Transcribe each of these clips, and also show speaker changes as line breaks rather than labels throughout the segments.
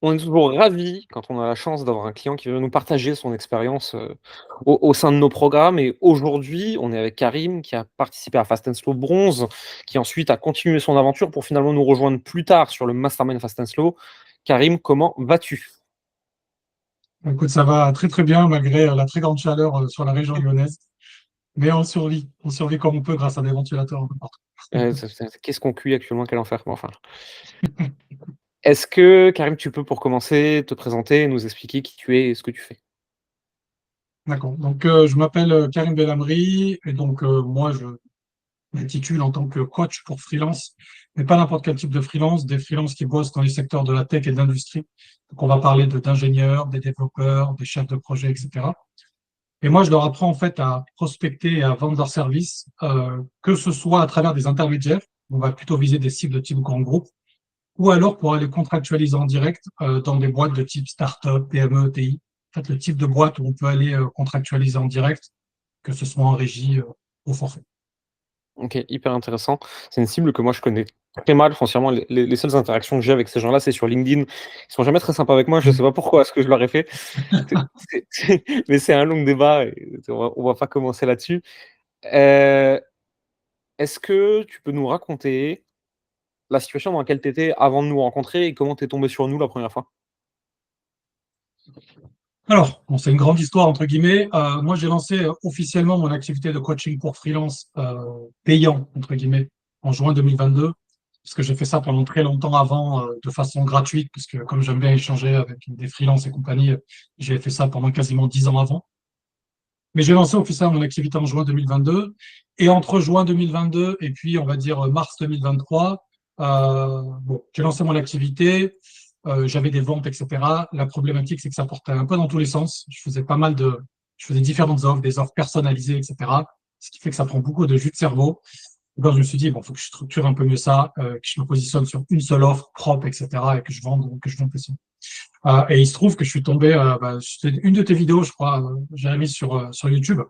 On est toujours ravis quand on a la chance d'avoir un client qui veut nous partager son expérience, au sein de nos programmes et aujourd'hui, on est avec Karim qui a participé à Fast& Slow Bronze, qui ensuite a continué son aventure pour finalement nous rejoindre plus tard sur le Mastermind Fast& Slow. Karim, comment vas-tu?
Écoute, ça va très très bien malgré la très grande chaleur sur la région lyonnaise. Mais on survit comme on peut grâce à des ventilateurs un peu partout.
Qu'est-ce qu'on cuit actuellement? Quel enfer! Bon enfin. Est-ce que Karim, tu peux pour commencer te présenter et nous expliquer qui tu es et ce que tu fais?
D'accord. Donc, je m'appelle Karim Belhamri et donc moi, je m'intitule en tant que coach pour freelance, mais pas n'importe quel type de freelance, des freelances qui bossent dans les secteurs de la tech et de l'industrie. Donc, on va parler d'ingénieurs, des développeurs, des chefs de projet, etc. Et moi, je leur apprends en fait à prospecter et à vendre leurs services, que ce soit à travers des intermédiaires, on va plutôt viser des cibles de type grand groupe, ou alors pour aller contractualiser en direct dans des boîtes de type start-up, PME, TI. En fait, le type de boîte où on peut aller contractualiser en direct, que ce soit en régie au forfait.
OK, hyper intéressant. C'est une cible que moi je connais très mal foncièrement. Les seules interactions que j'ai avec ces gens-là, c'est sur LinkedIn. Ils sont jamais très sympas avec moi, je sais pas pourquoi, ce que je leur ai fait. Mais c'est un long débat et on va pas commencer là-dessus. Heu, Est-ce que tu peux nous raconter la situation dans laquelle tu étais avant de nous rencontrer et comment tu es tombé sur nous la première fois?
Alors, bon, c'est une grande histoire entre guillemets. Moi, j'ai lancé officiellement mon activité de coaching pour freelance payant entre guillemets en juin 2022, parce que j'ai fait ça pendant très longtemps avant de façon gratuite, parce que comme j'aime bien échanger avec des freelances et compagnie, j'ai fait ça pendant quasiment 10 ans avant. Mais j'ai lancé officiellement mon activité en juin 2022. Et entre juin 2022 et puis, on va dire, mars 2023, bon, j'ai lancé mon activité, j'avais des ventes, etc. La problématique, c'est que ça portait un peu dans tous les sens. Je faisais différentes offres, des offres personnalisées, etc. Ce qui fait que ça prend beaucoup de jus de cerveau. Donc, je me suis dit, bon, faut que je structure un peu mieux ça, que je me positionne sur une seule offre propre, etc. et que je vende plus. Et il se trouve que je suis tombé, c'était une de tes vidéos, je crois, j'avais mis sur YouTube.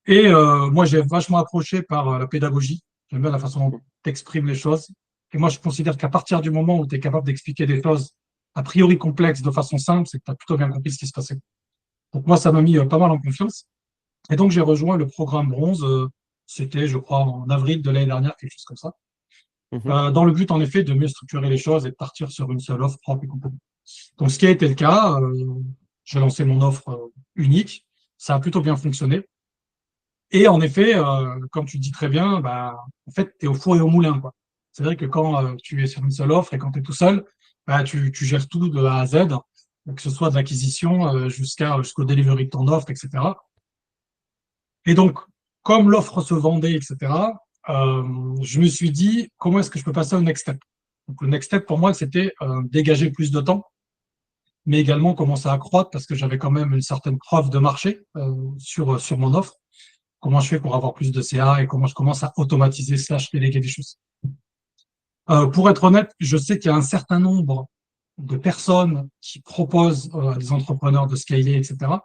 Et moi, j'ai vachement accroché par la pédagogie. J'aime bien la façon dont tu exprimes les choses. Et moi, je considère qu'à partir du moment où tu es capable d'expliquer des choses a priori complexes de façon simple, c'est que tu as plutôt bien compris ce qui se passait. Donc moi, ça m'a mis pas mal en confiance. Et donc, j'ai rejoint le programme Bronze. C'était, je crois, en avril de l'année dernière, quelque chose comme ça.
Mmh.
Dans le but, en effet, de mieux structurer les choses et de partir sur une seule offre propre et complète. Donc, ce qui a été le cas, j'ai lancé mon offre unique. Ça a plutôt bien fonctionné. Et en effet, comme tu le dis très bien, bah, en fait, tu es au four et au moulin, quoi. C'est vrai que quand tu es sur une seule offre et quand tu es tout seul, bah, tu gères tout de A à Z, que ce soit de l'acquisition jusqu'au delivery de ton offre, etc. Et donc, comme l'offre se vendait, etc., je me suis dit, comment est-ce que je peux passer au next step? Donc, le next step, pour moi, c'était dégager plus de temps, mais également commencer à croître parce que j'avais quand même une certaine preuve de marché sur mon offre. Comment je fais pour avoir plus de CA et comment je commence à automatiser slash déléguer des choses. Pour être honnête, je sais qu'il y a un certain nombre de personnes qui proposent à des entrepreneurs de scaler, etc.
Mmh.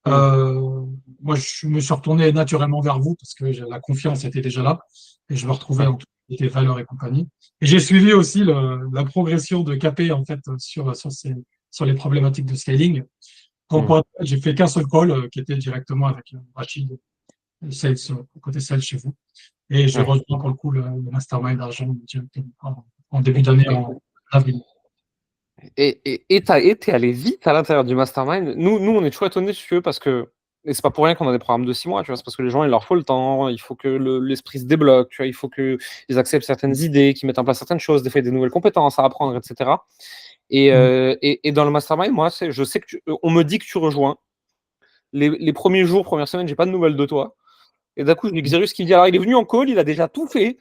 Euh, Moi, je me suis retourné naturellement vers vous parce que la confiance était déjà là et je me retrouvais
Ouais.
en tout des valeurs et compagnie. Et j'ai suivi aussi la progression de KP en fait sur les problématiques de scaling. Donc,
Mmh.
pour être honnête, j'ai fait qu'un seul call qui était directement avec Rachid, sales, côté sales chez vous. Et j'ai
Ouais.
rejoint pour le coup le mastermind d'argent en début d'année, en avril.
Tu es allé vite à l'intérieur du mastermind. Nous, on est toujours étonnés, si tu veux, parce que et c'est pas pour rien qu'on a des programmes de 6 mois, tu vois? C'est parce que les gens, il leur faut le temps, il faut que l'esprit se débloque, tu vois? Il faut qu'ils acceptent certaines idées, qu'ils mettent en place certaines choses, des fois, il y a des nouvelles compétences à apprendre et cetera et dans le mastermind, moi, je sais que on me dit que tu rejoins. Les premiers jours, premières semaines, j'ai pas de nouvelles de toi et d'un coup, j'ai Xerius qui me dit: «Alors, il est venu en call, il a déjà tout fait.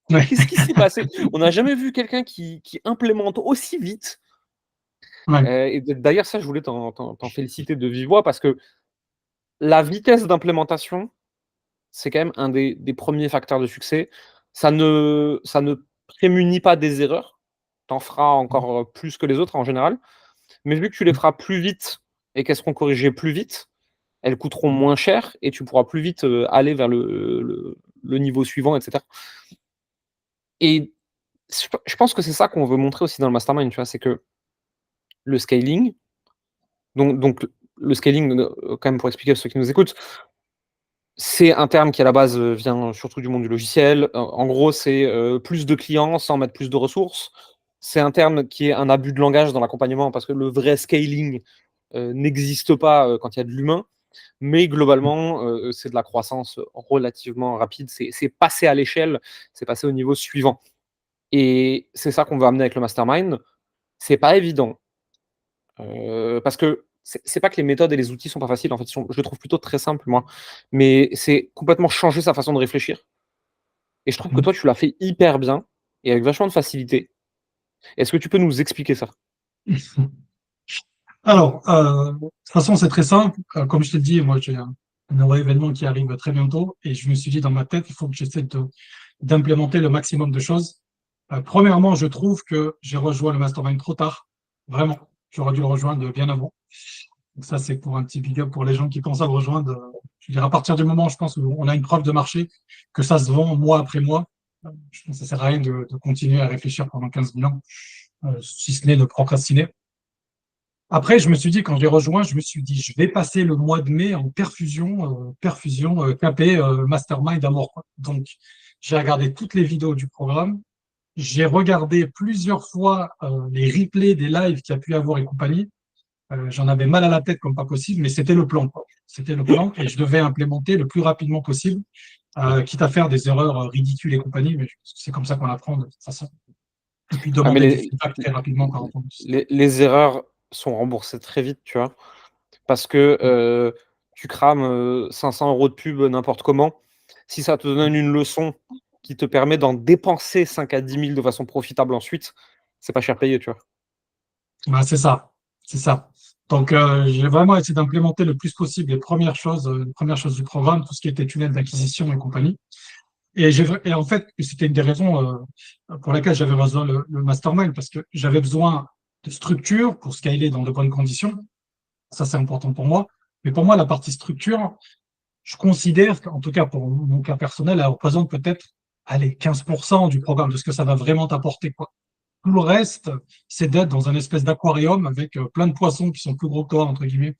Ouais,
Qu'est-ce qui s'est passé?» On n'a jamais vu quelqu'un qui implémente aussi vite.
ouais,
Et d'ailleurs, ça, je voulais t'en féliciter de vive voix parce que la vitesse d'implémentation, c'est quand même un des premiers facteurs de succès. Ça ne prémunit pas des erreurs. Tu en feras encore, plus que les autres en général, mais vu que tu les feras plus vite et qu'elles seront corrigées plus vite, elles coûteront moins cher et tu pourras plus vite, aller vers le niveau suivant et cetera et je pense que c'est ça qu'on veut montrer aussi dans le mastermind, tu vois? C'est que le scaling, donc le scaling, quand même pour expliquer à ceux qui nous écoutent, c'est un terme qui à la base, vient surtout du monde du logiciel. En gros, c'est, plus de clients sans mettre plus de ressources. C'est un terme qui est un abus de langage dans l'accompagnement parce que le vrai scaling, n'existe pas, quand il y a de l'humain. Mais globalement, c'est de la croissance relativement rapide. C'est passer à l'échelle, c'est passer au niveau suivant et c'est ça qu'on veut amener avec le mastermind. C'est pas évident, parce que c'est pas que les méthodes et les outils sont pas faciles, en fait, ils sont je les trouve plutôt très simples, moi. Mais c'est complètement changer sa façon de réfléchir et je trouve que
Mhm.
toi, tu l'as fait hyper bien et avec vachement de facilité. Est-ce que tu peux nous expliquer ça?
Alors, de toute façon, c'est très simple. Comme je t'ai dit, moi, j'ai un nouveau événement qui arrive très bientôt et je me suis dit dans ma tête, il faut que j'essaie d'implémenter le maximum de choses. Premièrement, je trouve que j'ai rejoint le mastermind trop tard. Vraiment, j'aurais dû le rejoindre bien avant. Donc ça, c'est pour un petit big up pour les gens qui pensent à le rejoindre. Je veux dire, à partir du moment, je pense, où on a une preuve de marché, que ça se vend mois après mois, je pense que ça sert à rien de continuer à réfléchir pendant 15 000 ans, si ce n'est de procrastiner. Après, je me suis dit, quand j'ai rejoint, je me suis dit, je vais passer le mois de mai en perfusion, KP, Mastermind à mort, quoi. Donc, j'ai regardé toutes les vidéos du programme. J'ai regardé plusieurs fois les replays des lives qu'il y a pu avoir et compagnie. J'en avais mal à la tête comme pas possible, mais c'était le plan, quoi. C'était le plan et je devais implémenter le plus rapidement possible, quitte à faire des erreurs ridicules et compagnie, mais c'est comme ça qu'on apprend de toute façon. Et puis
Ah mais
demander du feedback très rapidement par rapport à tout ça.
les erreurs sont remboursées très vite, tu vois? Parce que, tu crames, 500 € de pub n'importe comment. Si ça te donne une leçon qui te permet d'en dépenser 5 à 10 000 de façon profitable ensuite, c'est pas cher payé, tu vois?
Bah, c'est ça, c'est ça. Donc, j'ai vraiment essayé d'implémenter le plus possible les premières choses du programme, tout ce qui était tunnel d'acquisition et compagnie. Et en fait, c'était une des raisons pour lesquelles j'avais besoin le mastermind, parce que j'avais besoin de structure pour scaler dans de bonnes conditions. Ça, c'est important pour moi. Mais pour moi, la partie structure, je considère qu'en tout cas pour mon cas personnel, elle représente peut-être, allez, 15% du programme, de ce que ça va vraiment t'apporter, quoi. Tout le reste, c'est d'être dans un espèce d'aquarium avec plein de poissons qui sont plus gros que toi, entre guillemets,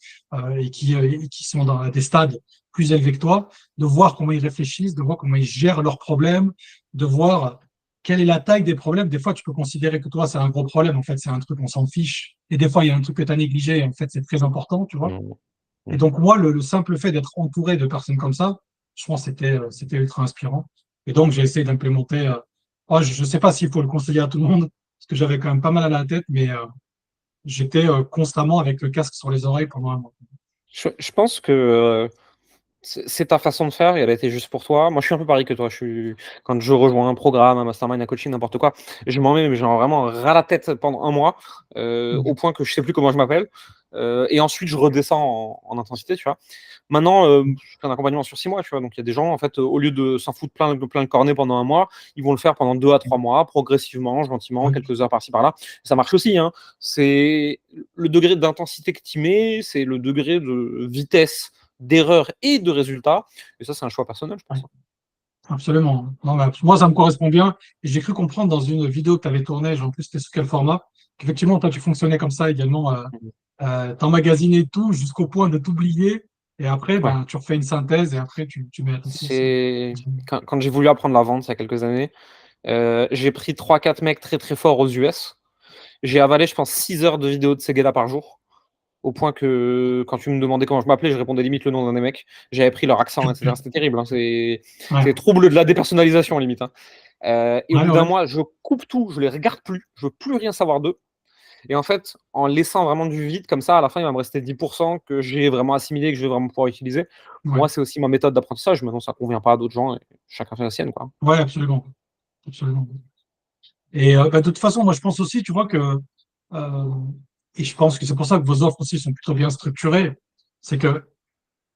et qui sont dans des stades plus élevés que toi, de voir comment ils réfléchissent, de voir comment ils gèrent leurs problèmes, de voir quelle est la taille des problèmes. Des fois, tu peux considérer que toi, c'est un gros problème. En fait, c'est un truc, on s'en fiche. Et des fois, il y a un truc que tu as négligé. Et en fait, c'est très important, tu vois.
Mmh.
Et
Mmh.
donc, moi, le simple fait d'être entouré de personnes comme ça, je pense que c'était ultra inspirant. Et donc, j'ai essayé d'implémenter. Je ne sais pas s'il faut le conseiller à tout le monde, parce que j'avais quand même pas mal à la tête, mais j'étais constamment avec le casque sur les oreilles pendant un mois.
Je pense que, c'est ta façon de faire et elle a été juste pour toi. Moi, je suis un peu pareil que toi. Je suis quand je rejoins un programme, un mastermind, un coaching, n'importe quoi, je m'en mets, mais genre vraiment ras la tête pendant un mois, au
Mhm.
point que je sais plus comment je m'appelle, et ensuite je redescends en intensité, tu vois? Maintenant, je fais un accompagnement sur 6 mois, tu vois? Donc il y a des gens, en fait, au lieu de s'en foutre plein le cornet pendant un mois, ils vont le faire pendant 2 à 3 mois, progressivement, gentiment,
Ouais,
quelques heures par-ci par-là. Ça marche aussi, hein. C'est le degré d'intensité que tu mets, c'est le degré de vitesse d'erreur et de résultat. Et ça, c'est un choix personnel, je pense,
ouais,
hein.
absolument. Non, mais moi, ça me correspond bien. Et j'ai cru comprendre dans une vidéo que tu avais tournée, en plus, c'était sous quel format, qu'effectivement, toi, tu fonctionnais comme ça également.
Mmh.
T'emmagasiner tout jusqu'au point de t'oublier. Et après,
Ouais.
ben, tu refais une synthèse et après, tu mets à ta source.
C'est quand j'ai voulu apprendre la vente il y a quelques années, j'ai pris 3 4 mecs très, très forts aux US. J'ai avalé, je pense, 6 heures de vidéos de ces gars-là par jour, au point que quand tu me demandais comment je m'appelais, je répondais limite le nom d'un des mecs. J'avais pris leur accent et cetera. C'était terrible, hein, c'est
Ouais,
trouble de la dépersonnalisation limite, hein. Et au
ouais,
bout d'un
ouais.
mois, je coupe tout, je les regarde plus, je veux plus rien savoir d'eux. Et en fait, en laissant vraiment du vide comme ça, à la fin, il va me rester 10 que j'ai vraiment assimilé, que je vais vraiment pouvoir utiliser.
Ouais,
Moi, c'est aussi ma méthode d'apprentissage. Maintenant, ça convient pas à d'autres gens et chacun fait la sienne, quoi.
ouais, absolument. Absolument. Et bah, de toute façon, moi, je pense aussi, tu vois, euh, et je pense que c'est pour ça que vos offres aussi sont plutôt bien structurées, c'est que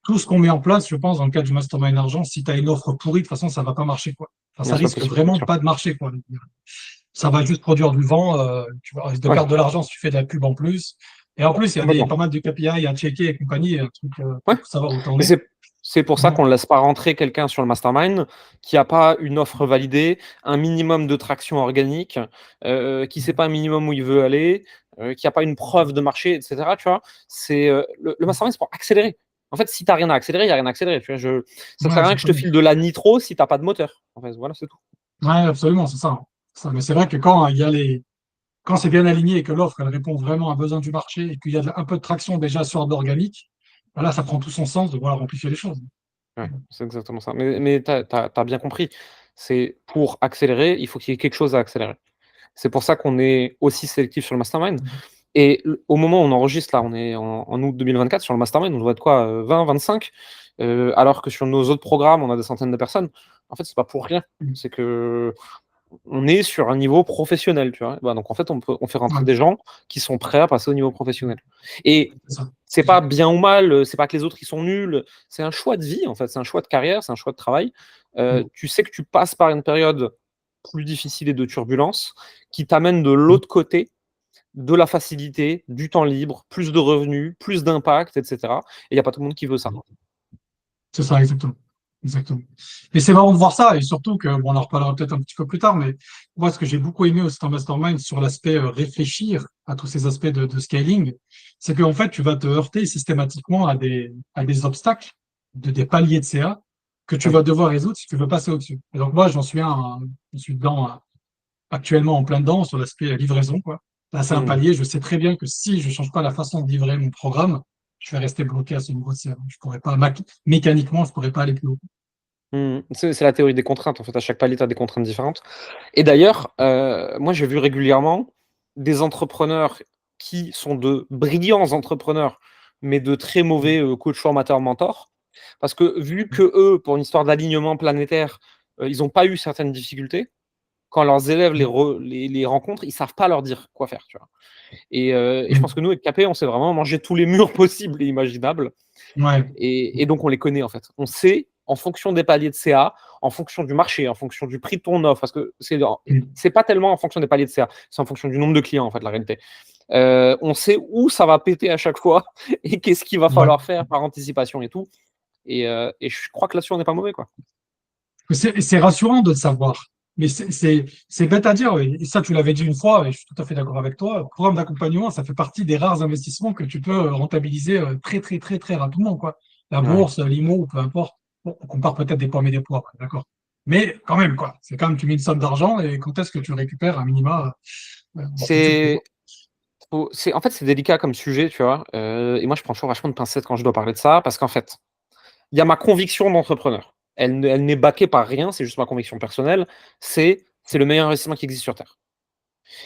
tout ce qu'on met en place, je pense, dans le cadre du mastermind argent, si tu as une offre pourrie, de toute façon, ça va pas marcher, quoi. Enfin,
Non,
ça
c'est pas
risque
possible, c'est
vraiment
sûr.
pas de marcher, quoi. Ça va juste produire du vent, tu vas risque de
Ouais,
perdre de l'argent si tu fais de la pub en plus. Et en plus, il y a
complètement.
pas mal de KPI à checker et compagnie, un truc
Ouais,
pour savoir où t'en
mais
es.
C'est pour ça qu'on ne laisse pas rentrer quelqu'un sur le mastermind qui n'a pas une offre validée, un minimum de traction organique, qui ne sait pas un minimum où il veut aller, qui n'a pas une preuve de marché, etc. Tu vois, le mastermind, c'est pour accélérer. En fait, si tu n'as rien à accélérer, il n'y a rien à accélérer. Tu vois, ça ne sert à rien que je te file de la nitro si tu n'as pas de moteur. En fait, voilà, c'est tout.
Ouais, absolument, c'est ça. Mais c'est vrai que quand il y a quand c'est bien aligné et que l'offre elle répond vraiment à un besoin du marché et qu'il y a un peu de traction déjà sur l'organique, là, ça prend tout son sens de vouloir amplifier les choses.
Ouais, c'est exactement ça. Mais tu as bien compris. C'est pour accélérer, il faut qu'il y ait quelque chose à accélérer. C'est pour ça qu'on est aussi sélectif sur le mastermind. Et au moment où on enregistre, là, on est en août 2024, sur le mastermind, on doit être quoi, 20, 25, alors que sur nos autres programmes, on a des centaines de personnes. En fait, c'est pas pour rien. C'est que on est sur un niveau professionnel, tu vois. Bah, donc en fait, on fait rentrer
Ouais,
des gens qui sont prêts à passer au niveau professionnel. Et
c'est ça.
c'est pas bien ou mal, c'est pas que les autres ils sont nuls, c'est un choix de vie en fait, c'est un choix de carrière, c'est un choix de travail. Tu sais que tu passes par une période plus difficile et de turbulence qui t'amène de l'autre côté de la facilité, du temps libre, plus de revenus, plus d'impact, etc. Et il n'y a pas tout le monde qui veut ça.
C'est ça, exactement. Exactement. Mais c'est marrant de voir ça, et surtout que, bon, on en reparlera peut-être un petit peu plus tard, mais moi, ce que j'ai beaucoup aimé aussi dans Mastermind sur l'aspect réfléchir à tous ces aspects de scaling, c'est qu'en fait, tu vas te heurter systématiquement à des obstacles, des paliers de CA que tu
Oui.
vas devoir résoudre si tu veux passer au-dessus. Et donc, moi, je suis dedans, actuellement en plein dedans sur l'aspect livraison, quoi. Là, c'est un
Mmh.
palier, je sais très bien que si je change pas la façon de livrer mon programme, je vais rester bloqué à ce niveau de CA. Je pourrais pas, mécaniquement, je pourrais pas aller plus haut.
Mmh. C'est la théorie des contraintes. En fait, à chaque palier, tu as des contraintes différentes. Et d'ailleurs, moi, j'ai vu régulièrement des entrepreneurs qui sont de brillants entrepreneurs, mais de très mauvais coachs, formateurs, mentors. Parce que vu que eux, pour une histoire d'alignement planétaire, ils n'ont pas eu certaines difficultés, quand leurs élèves les rencontrent, ils savent pas leur dire quoi faire. Tu vois. Et je pense que nous, avec KP, on s'est vraiment mangé tous les murs possibles et imaginables.
Ouais.
Et donc, on les connaît, en fait. On sait, en fonction des paliers de CA, en fonction du marché, en fonction du prix de ton offre, parce que c'est pas tellement en fonction des paliers de CA, c'est en fonction du nombre de clients, en fait, la réalité. On sait où ça va péter à chaque fois et qu'est-ce qu'il va
Ouais.
falloir faire par anticipation et tout. Et je crois que là-dessus, on n'est pas mauvais, quoi.
C'est rassurant de le savoir. Mais c'est bête à dire, oui. Et ça, tu l'avais dit une fois, et je suis tout à fait d'accord avec toi. Le programme d'accompagnement, ça fait partie des rares investissements que tu peux rentabiliser très, très, très, très rapidement, quoi. La
Ouais.
bourse, l'IMO, ou peu importe. Bon, on compare peut-être des pommes et des poires, d'accord. Mais quand même, quoi. C'est quand même, tu mets une somme d'argent et quand est-ce que tu récupères un minima en futur, quoi.
C'est en fait, c'est délicat comme sujet, tu vois. Et moi, je prends toujours vachement de pincettes quand je dois parler de ça, parce qu'en fait, il y a ma conviction d'entrepreneur. Elle n'est baquée par rien, c'est juste ma conviction personnelle. C'est le meilleur investissement qui existe sur Terre.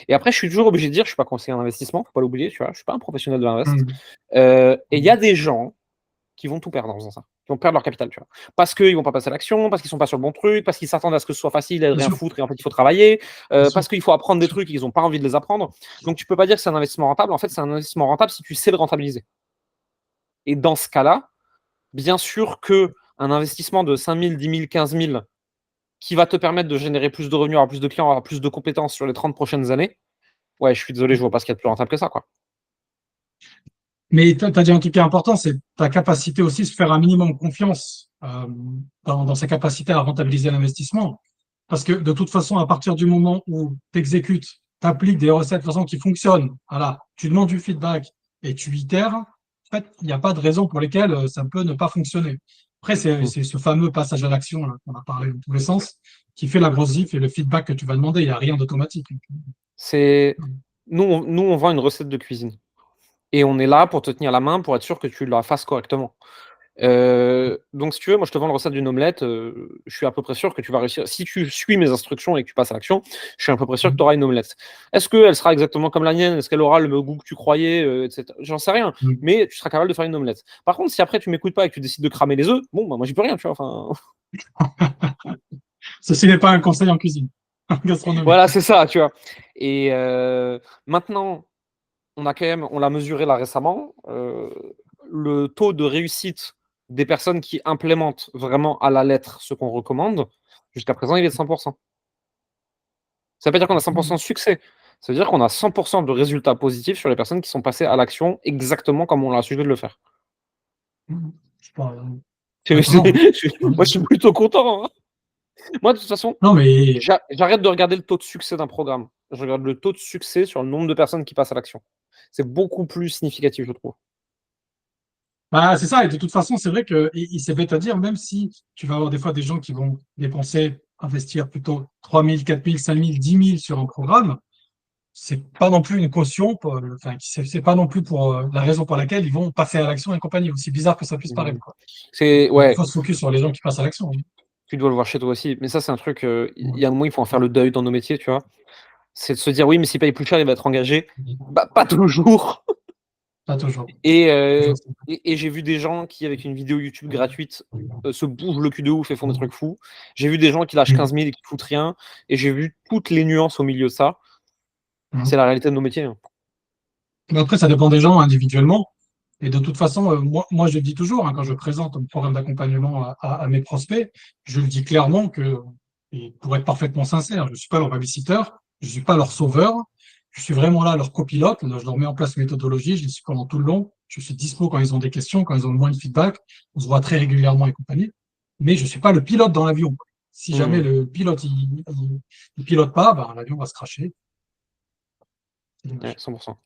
Et après, je suis toujours obligé de dire, je suis pas conseiller en investissement, faut pas l'oublier, tu vois. Je suis pas un professionnel de l'invest.
Hum,
Et il y a des gens qui vont tout perdre en faisant ça, qui vont perdre leur capital, tu vois. Parce qu'ils vont pas passer à l'action, parce qu'ils sont pas sur le bon truc, parce qu'ils s'attendent à ce que ce soit facile et de
Bien
rien
sûr,
foutre, et en fait, il faut travailler,
bien sûr,
parce qu'il faut apprendre des
bien sûr.
trucs et qu'ils ont pas envie de les apprendre. Donc, tu peux pas dire que c'est un investissement rentable. En fait, c'est un investissement rentable si tu sais le rentabiliser. Et dans ce cas-là, bien sûr que un investissement de 5 000, 10 000, 15 000 qui va te permettre de générer plus de revenus, avoir plus de clients, avoir plus de compétences sur les 30 prochaines années, ouais, je suis désolé, je vois pas ce qu'il y a de plus rentable que ça, quoi.
Mais tu as dit un truc qui est important, c'est ta capacité aussi de se faire un minimum confiance dans sa capacité à rentabiliser l'investissement. Parce que de toute façon, à partir du moment où tu exécutes, tu appliques des recettes de façon qui fonctionnent, voilà, tu demandes du feedback et tu itères, en fait, il n'y a pas de raison pour lesquelles ça peut ne pas fonctionner. Après,
Mm.
c'est ce fameux passage à l'action là, qu'on a parlé dans tous les sens qui fait la grosse diff et le feedback que tu vas demander. Il n'y a rien d'automatique.
C'est nous, on vend une recette de cuisine et on est là pour te tenir la main pour être sûr que tu la fasses correctement. Donc si tu veux, moi je te vends la recette d'une omelette, je suis à peu près sûr que tu vas réussir. Si tu suis mes instructions et que tu passes à l'action, je suis à peu près sûr que tu auras une omelette. Est-ce qu'elle sera exactement comme la mienne? Est-ce qu'elle aura le goût que tu croyais, et cetera? J'en sais rien, mais tu seras capable de faire une omelette. Par contre, si après tu m'écoutes pas et que tu décides de cramer les œufs, bon, bah, moi j'y peux rien, tu vois? Enfin,
Ceci n'est pas un conseil en cuisine gastronomique.
voilà, c'est ça, tu vois? Et maintenant, on l'a mesuré là récemment, le taux de réussite des personnes qui implémentent vraiment à la lettre ce qu'on recommande, jusqu'à présent, il est de 100. Ça veut pas dire qu'on a 100 de succès, ça veut dire qu'on a 100 de résultats positifs sur les personnes qui sont passées à l'action exactement comme on leur a suggéré de le faire.
Je sais pas, Maintenant,
Moi, je suis plutôt content, hein. Moi, de toute façon,
non, mais
j'arrête de regarder le taux de succès d'un programme. Je regarde le taux de succès sur le nombre de personnes qui passent à l'action. C'est beaucoup plus significatif, je trouve.
bah, c'est ça. Et de toute façon, c'est vrai que il s'est bête à dire, même si tu vas avoir des fois des gens qui vont dépenser, investir plutôt 3 000, 4 000, 5 000, 10 000 sur un programme, c'est pas non plus une caution, enfin, c'est pas non plus pour la raison pour laquelle ils vont passer à l'action et compagnie, aussi bizarre que ça puisse paraître,
Mmh.
quoi.
C'est
Donc, il
ouais,
faut se focus sur les gens qui passent à l'action.
tu dois le voir chez toi aussi. Mais ça, c'est un truc, il
Ouais.
y a un moment, il faut en faire le deuil dans nos métiers, tu vois? C'est de se dire: «Oui, mais s'il paye plus cher, il va être engagé». Bah, pas toujours.
Pas toujours.
Et
Toujours.
j'ai vu des gens qui, avec une vidéo YouTube gratuite, se bougent le cul de ouf et font des trucs fous. J'ai vu des gens qui lâchent
Mm.
15 000 et qui foutent rien, et j'ai vu toutes les nuances au milieu de ça.
Mm.
C'est la réalité de nos métiers, hein.
Mais après, ça dépend des gens individuellement. Et de toute façon, moi, je le dis toujours, hein, quand je présente un programme d'accompagnement à mes prospects, je le dis clairement que, et pour être parfaitement sincère, je ne suis pas leur babysitter, je ne suis pas leur sauveur, je suis vraiment là leur copilote, je leur mets en place une méthodologie, je les suis pendant tout le long, je suis dispo quand ils ont des questions, quand ils ont besoin de feedback, on se voit très régulièrement et compagnie, mais je ne suis pas le pilote dans l'avion. Si jamais
Mmh.
le pilote il pilote pas, ben, l'avion va se cracher. C'est
Ouais,
dommage.
100.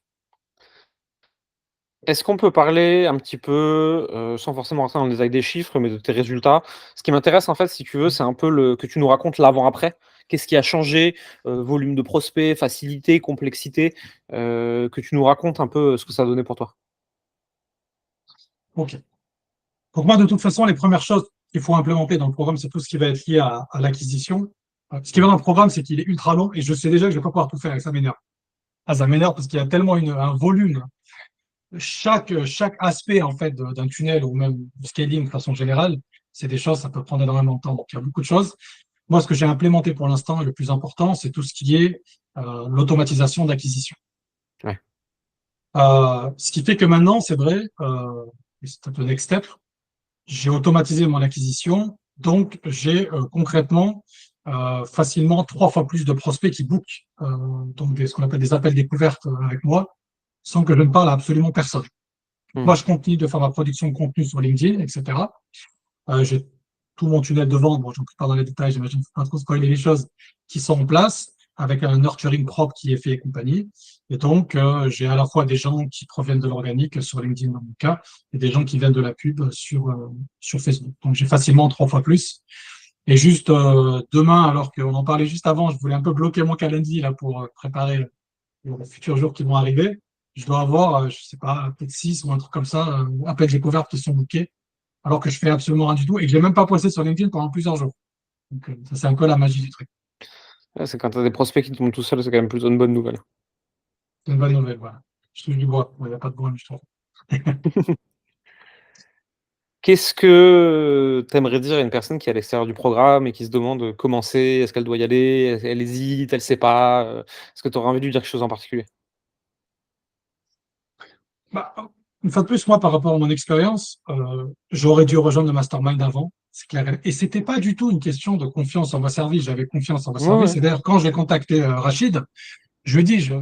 Est-ce qu'on peut parler un petit peu, sans forcément rentrer dans le détail des chiffres, mais de tes résultats? Ce qui m'intéresse, en fait, si tu veux, c'est un peu le que tu nous racontes l'avant-après. Qu'est-ce qui a changé? Volume de prospects, facilité, complexité, que tu nous racontes un peu, ce que ça a donné pour toi.
Ok. Donc moi, de toute façon, les premières choses qu'il faut implémenter dans le programme, c'est tout ce qui va être lié à l'acquisition. Ce qui est bien dans le programme, c'est qu'il est ultra long et je sais déjà que je vais pas pouvoir tout faire et ça m'énerve. Ah, ça m'énerve parce qu'il y a tellement un volume. Chaque aspect en fait d'un tunnel ou même du scaling de façon générale, c'est des choses, ça peut prendre énormément de temps. Donc il y a beaucoup de choses. Moi, ce que j'ai implémenté pour l'instant, le plus important, c'est tout ce qui est l'automatisation d'acquisition.
Ouais.
Ce qui fait que maintenant, c'est vrai, c'est un peu next step, j'ai automatisé mon acquisition, donc j'ai concrètement facilement 3 fois plus de prospects qui bookent donc ce qu'on appelle des appels découvertes avec moi, sans que je ne parle à absolument personne.
Mmh.
Moi, je continue de faire ma production de contenu sur LinkedIn, etc. J'ai tout mon tunnel de vente, bon, je n'entre pas dans les détails, j'imagine, ne faut pas trop spoiler les choses, qui sont en place, avec un nurturing propre qui est fait et compagnie. Et donc, j'ai à la fois des gens qui proviennent de l'organique sur LinkedIn dans mon cas, et des gens qui viennent de la pub sur Facebook. Donc, j'ai facilement 3 fois plus. Et juste demain, alors qu'on en parlait juste avant, je voulais un peu bloquer mon calendrier là pour préparer les futurs jours qui vont arriver. Je dois avoir, je sais pas, peut-être 6 ou un truc comme ça, appels découvertes qui sont bookés alors que je fais absolument rien du tout et que je l'ai même pas posté sur LinkedIn pendant plusieurs jours. Donc, ça, c'est un peu la magie du truc.
Ouais, c'est quand tu as des prospects qui tombent tout seuls, c'est quand même plutôt une bonne nouvelle.
C'est une bonne nouvelle, voilà. Je touche du bois. Il n'y a pas de bois, mais je trouve.
Qu'est-ce que tu aimerais dire à une personne qui est à l'extérieur du programme et qui se demande comment c'est? Est-ce qu'elle doit y aller? Elle hésite, elle sait pas, est-ce que tu aurais envie de lui dire quelque chose en particulier?
Bah, une fois de plus, moi, par rapport à mon expérience, j'aurais dû rejoindre le mastermind avant, c'est clair. Et c'était pas du tout une question de confiance en ma service. J'avais confiance en ma
Ouais,
service.
ouais.
Et d'ailleurs, quand j'ai contacté Rachid, je lui ai dit, je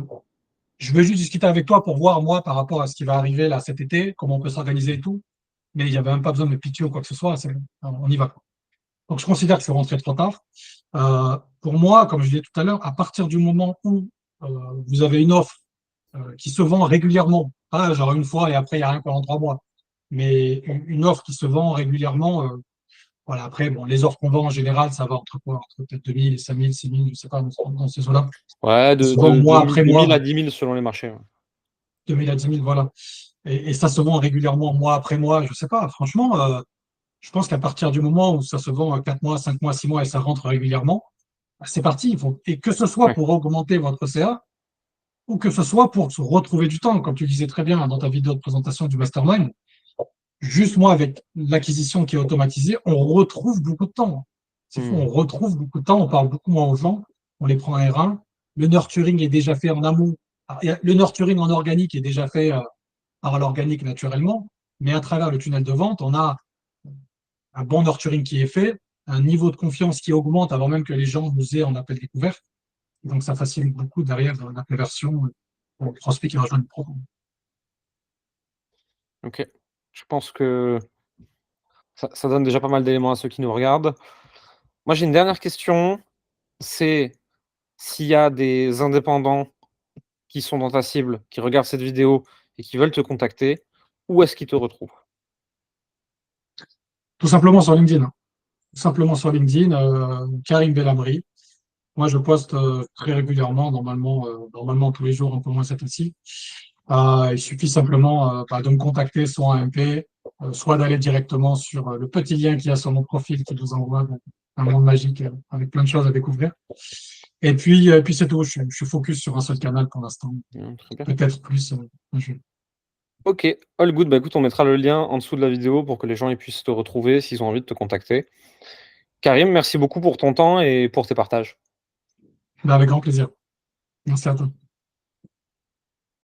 veux juste discuter avec toi pour voir, moi, par rapport à ce qui va arriver là cet été, comment on peut s'organiser et tout. Mais il n'y avait même pas besoin de me pitcher ou quoi que ce soit. On y va. Donc, je considère que c'est rentré trop tard. Pour moi, comme je disais tout à l'heure, à partir du moment où vous avez une offre qui se vend régulièrement, pas genre une fois et après il n'y a rien pendant 3 mois, mais une offre qui se vend régulièrement, voilà, après, bon, les offres qu'on vend en général, ça va entre quoi? Entre peut-être 2000 et 5000, 6000, je sais pas, dans ces eaux-là.
Ouais,
Ça se vend mois après
de 1000
mois,
à 10 000 selon les marchés, ouais.
2000 à 10 000, voilà. Et ça se vend régulièrement mois après mois, je sais pas, franchement, je pense qu'à partir du moment où ça se vend 4 mois, 5 mois, 6 mois et ça rentre régulièrement, c'est parti. Et que ce soit
Ouais,
pour augmenter votre CA ou que ce soit pour se retrouver du temps, comme tu disais très bien dans ta vidéo de présentation du mastermind. Juste moi, avec l'acquisition qui est automatisée, on retrouve beaucoup de temps. C'est fou,
mmh,
on retrouve beaucoup de temps, on parle beaucoup moins aux gens, on les prend à R1. Le nurturing est déjà fait en amont. Le nurturing en organique est déjà fait par l'organique naturellement, mais à travers le tunnel de vente, on a un bon nurturing qui est fait, un niveau de confiance qui augmente avant même que les gens nous aient en appel découvert. Donc, ça facilite beaucoup derrière la conversion aux prospects qui rejoignent le programme.
OK. Je pense que Ça donne déjà pas mal d'éléments à ceux qui nous regardent. Moi, j'ai une dernière question, c'est s'il y a des indépendants qui sont dans ta cible, qui regardent cette vidéo et qui veulent te contacter, où est-ce qu'ils te retrouvent?
Tout simplement sur LinkedIn, hein. Tout simplement sur LinkedIn, Karim Bellamri. Moi, je poste très régulièrement, normalement tous les jours, un peu moins cette fois-ci. Il suffit simplement de me contacter soit en MP, soit d'aller directement sur le petit lien qu'il y a sur mon profil qui vous envoie un monde magique avec plein de choses à découvrir. Et puis c'est tout. Je suis focus sur un seul canal pour l'instant.
Très bien.
Peut-être plus un jour.
OK, all good. Bah, écoute, on mettra le lien en dessous de la vidéo pour que les gens ils puissent te retrouver s'ils ont envie de te contacter. Karim, merci beaucoup pour ton temps et pour tes partages.
Ben, avec grand plaisir. Merci à toi.